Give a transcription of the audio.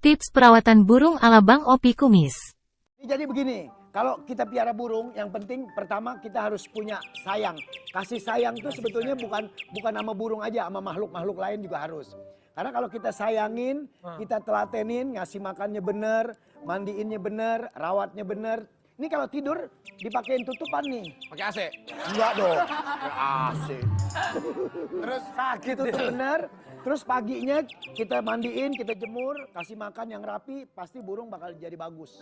Tips perawatan burung ala Bang Opi Kumis. Jadi begini, kalau kita piara burung, yang penting pertama kita harus punya sayang. Kasih sayang itu sebetulnya bukan sama burung aja, sama makhluk-makhluk lain juga harus. Karena kalau kita sayangin, kita telatenin, ngasih makannya bener, mandiinnya bener, rawatnya bener. Ini kalau tidur dipakein tutupan nih. Pakai AC. Enggak dong, AC. Terus sakit tutup bener. Terus paginya kita mandiin, kita jemur, kasih makan yang rapi, pasti burung bakal jadi bagus.